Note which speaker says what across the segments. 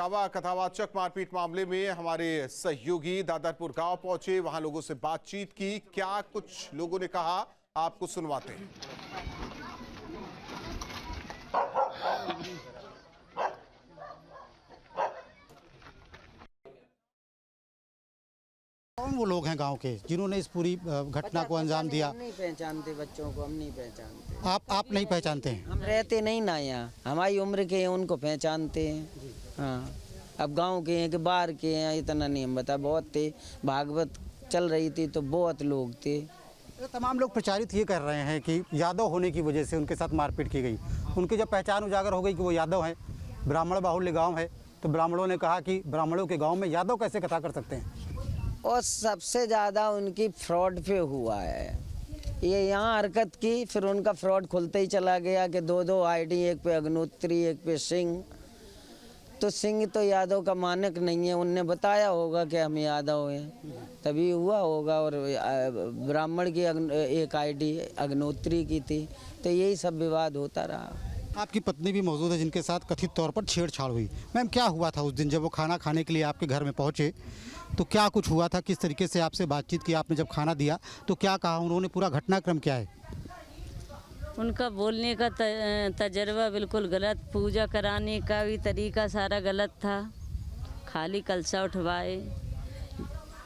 Speaker 1: इटावा कथावाचक मारपीट मामले में हमारे सहयोगी दादरपुर गांव पहुंचे, वहां लोगों से बातचीत की। क्या कुछ लोगों ने कहा, आपको सुनवाते हैं।
Speaker 2: कौन वो लोग हैं गांव के जिन्होंने इस पूरी घटना को अंजाम दिया?
Speaker 3: हम नहीं पहचानते, बच्चों को हम नहीं पहचानते।
Speaker 2: आप नहीं पहचानते हैं?
Speaker 3: हम रहते नहीं ना यहाँ, हमारी उम्र के हैं, उनको पहचानते हैं। हाँ, अब गांव के हैं कि बाहर के हैं इतना नहीं हम बता। बहुत थे, भागवत चल रही थी तो बहुत लोग थे।
Speaker 2: तमाम लोग प्रचारित ये कर रहे हैं कि यादव होने की वजह से उनके साथ मारपीट की गई। उनकी जब पहचान उजागर हो गई कि वो यादव हैं, ब्राह्मण बाहुल्य गाँव है, तो ब्राह्मणों ने कहा कि ब्राह्मणों के गाँव में यादव कैसे कथा कर सकते हैं।
Speaker 3: और सबसे ज़्यादा उनकी फ्रॉड पे हुआ है। ये यहाँ हरकत की, फिर उनका फ्रॉड खुलते ही चला गया कि दो आईडी, एक पे अग्नोत्री एक पे सिंह। तो सिंह तो यादव का मानक नहीं है, उनने बताया होगा कि हम यादव हैं, तभी हुआ होगा। और ब्राह्मण की एक आईडी अग्नोत्री की थी, तो यही सब विवाद होता रहा।
Speaker 2: आपकी पत्नी भी मौजूद है जिनके साथ कथित तौर पर छेड़छाड़ हुई। मैम, क्या हुआ था उस दिन जब वो खाना खाने के लिए आपके घर में पहुंचे? तो क्या कुछ हुआ था, किस तरीके से आपसे बातचीत की? आपने जब खाना दिया तो क्या कहा उन्होंने, पूरा घटनाक्रम क्या है?
Speaker 4: उनका बोलने का तजर्बा बिल्कुल गलत, पूजा कराने का भी तरीका सारा गलत था। खाली कलशा उठवाए,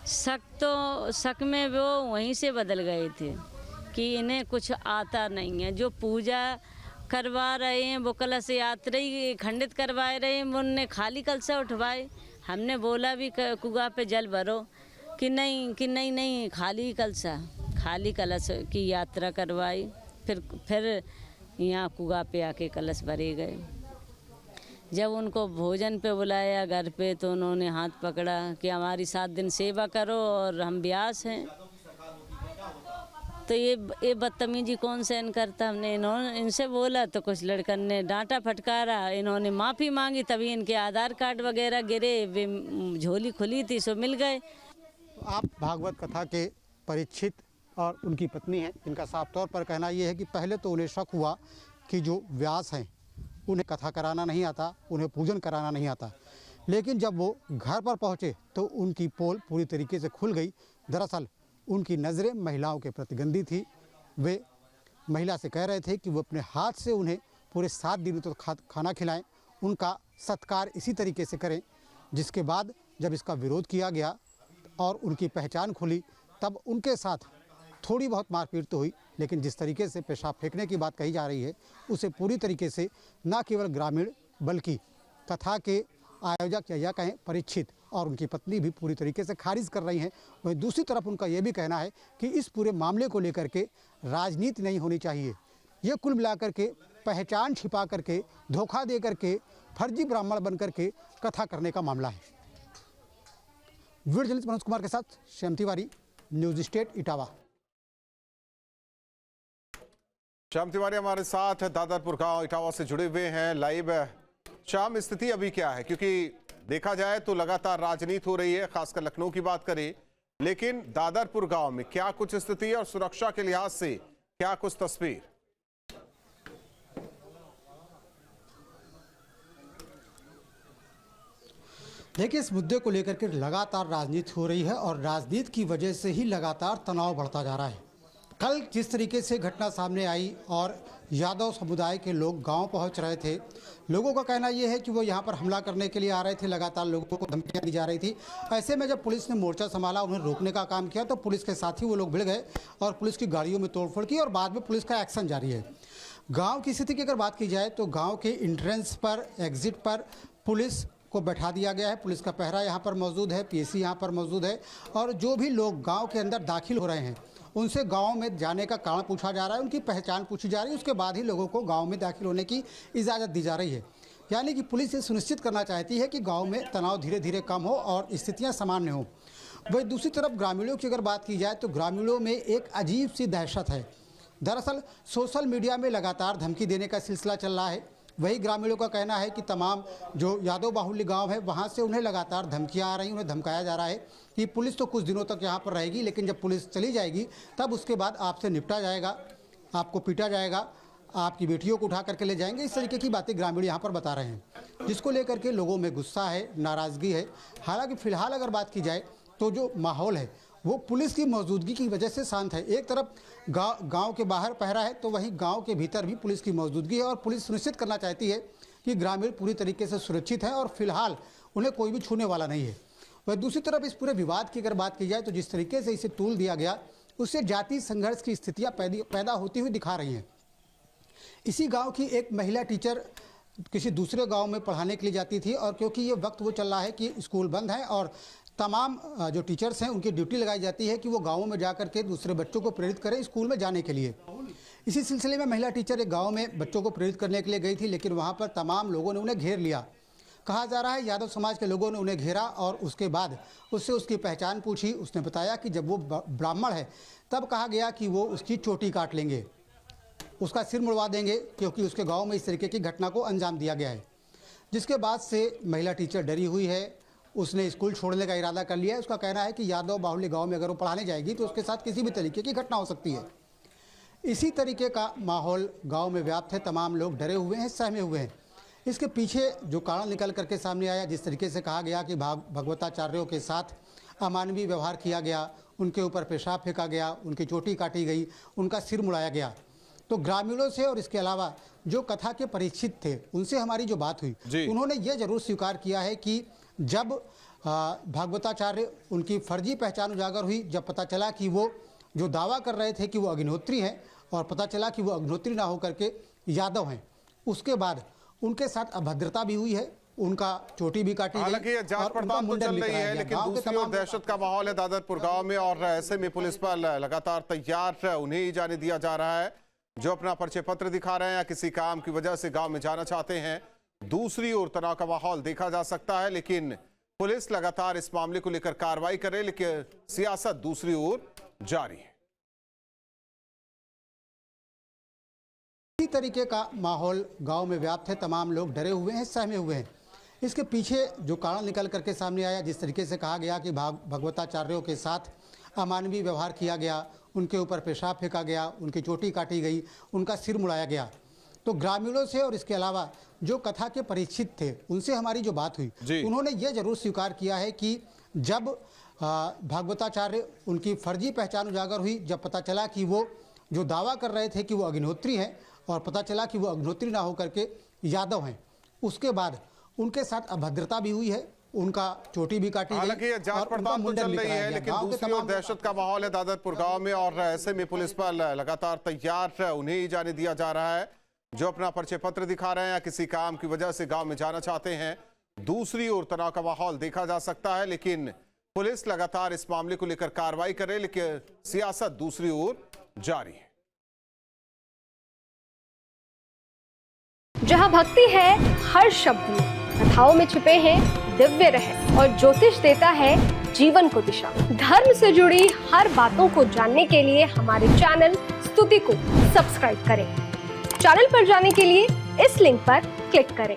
Speaker 4: शक में वो वहीं से बदल गए थे कि इन्हें कुछ आता नहीं है। जो पूजा करवा रहे हैं वो कलश यात्री खंडित करवा रहे हैं, उनने खाली कलशा उठवाए। हमने बोला भी कुआ पे जल भरो कि नहीं खाली कलश की यात्रा करवाई। फिर यहाँ कुआ पे आके कलश भरे गए। जब उनको भोजन पे बुलाया घर पे तो उन्होंने हाथ पकड़ा कि हमारी 7 दिन सेवा करो और हम ब्यास हैं। तो ये बदतमीजी कौन सहन करता। हमने इनसे बोला तो कुछ लड़कन ने डांटा फटकारा, इन्होंने माफ़ी मांगी, तभी इनके आधार कार्ड वगैरह गिरे, झोली खुली थी सो मिल गए।
Speaker 2: आप भागवत कथा के परीक्षित और उनकी पत्नी हैं, जिनका साफ तौर पर कहना ये है कि पहले तो उन्हें शक हुआ कि जो व्यास हैं उन्हें कथा कराना नहीं आता, उन्हें पूजन कराना नहीं आता। लेकिन जब वो घर पर पहुँचे तो उनकी पोल पूरी तरीके से खुल गई। दरअसल उनकी नज़रें महिलाओं के प्रति गंदी थी। वे महिला से कह रहे थे कि वो अपने हाथ से उन्हें पूरे 7 दिन तो खाना खिलाएं, उनका सत्कार इसी तरीके से करें। जिसके बाद जब इसका विरोध किया गया और उनकी पहचान खुली, तब उनके साथ थोड़ी बहुत मारपीट तो हुई, लेकिन जिस तरीके से पेशाब फेंकने की बात कही जा रही है उसे पूरी तरीके से न केवल ग्रामीण बल्कि कथा के आयोजक या कहें परीक्षित और उनकी पत्नी भी पूरी तरीके से खारिज कर रही हैं। वहीं दूसरी तरफ उनका ये भी कहना है कि इस पूरे मामले को लेकर के राजनीति नहीं होनी चाहिए। ये कुल मिलाकर के पहचान छिपा करके, धोखा दे करके, फर्जी ब्राह्मण बन करके कथा करने का मामला है। वीडियो जर्नलिस्ट मनोज कुमार के साथ श्याम तिवारी, न्यूज स्टेट इटावा।
Speaker 1: श्याम तिवारी हमारे साथ दादरपुर गांव इटावा से जुड़े हुए हैं लाइव। श्याम, स्थिति अभी क्या है? क्योंकि देखा जाए तो लगातार राजनीति हो रही है, खासकर लखनऊ की बात करें, लेकिन दादरपुर गांव में क्या कुछ स्थिति है और सुरक्षा के लिहाज से क्या कुछ तस्वीर?
Speaker 2: देखिए, इस मुद्दे को लेकर के लगातार राजनीति हो रही है और राजनीति की वजह से ही लगातार तनाव बढ़ता जा रहा है। कल जिस तरीके से घटना सामने आई और यादव समुदाय के लोग गांव पहुंच रहे थे, लोगों का कहना यह है कि वो यहां पर हमला करने के लिए आ रहे थे, लगातार लोगों को धमकियां दी जा रही थी। ऐसे में जब पुलिस ने मोर्चा संभाला, उन्हें रोकने का काम किया, तो पुलिस के साथ ही वो लोग भिड़ गए और पुलिस की गाड़ियों में तोड़फोड़ की और बाद में पुलिस का एक्शन जारी है। गाँव की स्थिति की अगर बात की जाए तो गाँव के एंट्रेंस पर, एग्जिट पर पुलिस को बैठा दिया गया है। पुलिस का पहरा यहाँ पर मौजूद है, पीएसी यहाँ पर मौजूद है और जो भी लोग गाँव के अंदर दाखिल हो रहे हैं उनसे गांव में जाने का कारण पूछा जा रहा है, उनकी पहचान पूछी जा रही है, उसके बाद ही लोगों को गांव में दाखिल होने की इजाज़त दी जा रही है। यानी कि पुलिस ये सुनिश्चित करना चाहती है कि गांव में तनाव धीरे धीरे कम हो और स्थितियां सामान्य हो। वही दूसरी तरफ ग्रामीणों की अगर बात की जाए तो ग्रामीणों में एक अजीब सी दहशत है। दरअसल सोशल मीडिया में लगातार धमकी देने का सिलसिला चल रहा है। वही ग्रामीणों का कहना है कि तमाम जो यादव बाहुल्य गांव है वहां से उन्हें लगातार धमकियां आ रही, उन्हें धमकाया जा रहा है कि पुलिस तो कुछ दिनों तक यहां पर रहेगी, लेकिन जब पुलिस चली जाएगी तब उसके बाद आपसे निपटा जाएगा, आपको पीटा जाएगा, आपकी बेटियों को उठा करके ले जाएंगे, इस तरीके की बातें ग्रामीण यहाँ पर बता रहे हैं, जिसको लेकर के लोगों में गुस्सा है, नाराज़गी है। हालांकि फिलहाल अगर बात की जाए तो जो माहौल है वो पुलिस की मौजूदगी की वजह से शांत है। एक तरफ गांव के बाहर पहरा है तो वहीं गांव के भीतर भी पुलिस की मौजूदगी है और पुलिस सुनिश्चित करना चाहती है कि ग्रामीण पूरी तरीके से सुरक्षित हैं और फिलहाल उन्हें कोई भी छूने वाला नहीं है। वह दूसरी तरफ इस पूरे विवाद की अगर बात की जाए तो जिस तरीके से इसे तूल दिया गया उससे जातीय संघर्ष की स्थितियाँ पैदा होती हुई दिखा रही हैं। इसी गाँव की एक महिला टीचर किसी दूसरे गांव में पढ़ाने के लिए जाती थी और क्योंकि ये वक्त वो चल रहा है कि स्कूल बंद है और तमाम जो टीचर्स हैं उनकी ड्यूटी लगाई जाती है कि वो गाँवों में जा करके दूसरे बच्चों को प्रेरित करें स्कूल में जाने के लिए। इसी सिलसिले में महिला टीचर एक गाँव में बच्चों को प्रेरित करने के लिए गई थी, लेकिन वहाँ पर तमाम लोगों ने उन्हें घेर लिया। कहा जा रहा है यादव समाज के लोगों ने उन्हें घेरा और उसके बाद उससे उसकी पहचान पूछी। उसने बताया कि जब वो ब्राह्मण है तब कहा गया कि वो उसकी चोटी काट लेंगे, उसका सिर मुड़वा देंगे, क्योंकि उसके गांव में इस तरीके की घटना को अंजाम दिया गया है। जिसके बाद से महिला टीचर डरी हुई है, उसने स्कूल छोड़ने का इरादा कर लिया है। उसका कहना है कि यादव बाहुल्य गांव में अगर वो पढ़ाने जाएगी तो उसके साथ किसी भी तरीके की घटना हो सकती है। इसी तरीके का माहौल गांव में व्याप्त है, तमाम लोग डरे हुए हैं, सहमे हुए हैं। इसके पीछे जो कारण निकल करके सामने आया, जिस तरीके से कहा गया कि भगवताचार्यों के साथ अमानवीय व्यवहार किया गया, उनके ऊपर पेशाब फेंका गया, उनकी चोटी काटी गई, उनका सिर मुड़ाया गया, तो ग्रामीणों से और इसके अलावा जो कथा के परिचित थे उनसे हमारी जो बात हुई, उन्होंने ये जरूर स्वीकार किया है कि जब भागवताचार्य उनकी फर्जी पहचान उजागर हुई, जब पता चला कि वो जो दावा कर रहे थे कि वो अग्निहोत्री हैं और पता चला कि वो अग्निहोत्री ना होकर के यादव हैं, उसके बाद उनके साथ अभद्रता भी हुई है, उनका चोटी भी काटी गई।
Speaker 1: हालांकि ये जांच पड़ताल तो चल रही है, लेकिन दूसरी ओर दहशत का माहौल है दादरपुर गांव में और ऐसे में पुलिस पर लगातार तैयार उन्हें ही जाने दिया जा रहा है जो अपना परिचय पत्र दिखा रहे हैं या किसी काम की वजह से गांव में जाना चाहते हैं। दूसरी ओर तनाव का माहौल देखा जा सकता है, लेकिन पुलिस लगातार इस मामले को लेकर कार्रवाई कर रही है, लेकिन सियासत दूसरी ओर जारी है।
Speaker 2: इसी तरीके का माहौल गांव में व्याप्त है, तमाम लोग डरे हुए हैं, सहमे हुए हैं। इसके पीछे जो कारण निकल करके सामने आया, जिस तरीके से कहा गया कि भगवताचार्यों के साथ अमानवीय व्यवहार किया गया, उनके ऊपर पेशाब फेंका गया, उनकी चोटी काटी गई, उनका सिर मुड़ाया गया, तो ग्रामीणों से और इसके अलावा जो कथा के परिचित थे उनसे हमारी जो बात हुई, उन्होंने ये जरूर स्वीकार किया है कि जब भागवताचार्य उनकी फर्जी पहचान उजागर हुई, जब पता चला कि वो जो दावा कर रहे थे कि वो अग्निहोत्री हैं और पता चला कि वो अग्निहोत्री ना होकर के यादव हैं, उसके बाद उनके साथ अभद्रता भी हुई है, उनका चोटी भी काटी गई।
Speaker 1: हालांकि ये जांच पड़ताल तो चल रही है, लेकिन दूसरी ओर दहशत का माहौल है दादरपुर गांव में और ऐसे में पुलिस पर लगातार तैयार उन्हें ही जाने दिया जा रहा है जो अपना परिचय पत्र दिखा रहे हैं या किसी काम की वजह से गांव में जाना चाहते हैं। दूसरी ओर तनाव का माहौल देखा जा सकता है, लेकिन पुलिस लगातार इस मामले को लेकर कार्रवाई कर रही है, लेकिन सियासत दूसरी ओर जारी है।
Speaker 5: जहां भक्ति है हर शब्द में, कथाओं में छिपे हैं दिव्य रहस्य और ज्योतिष देता है जीवन को दिशा। धर्म से जुड़ी हर बातों को जानने के लिए हमारे चैनल स्तुति को सब्सक्राइब करें। चैनल पर जाने के लिए इस लिंक पर क्लिक करें।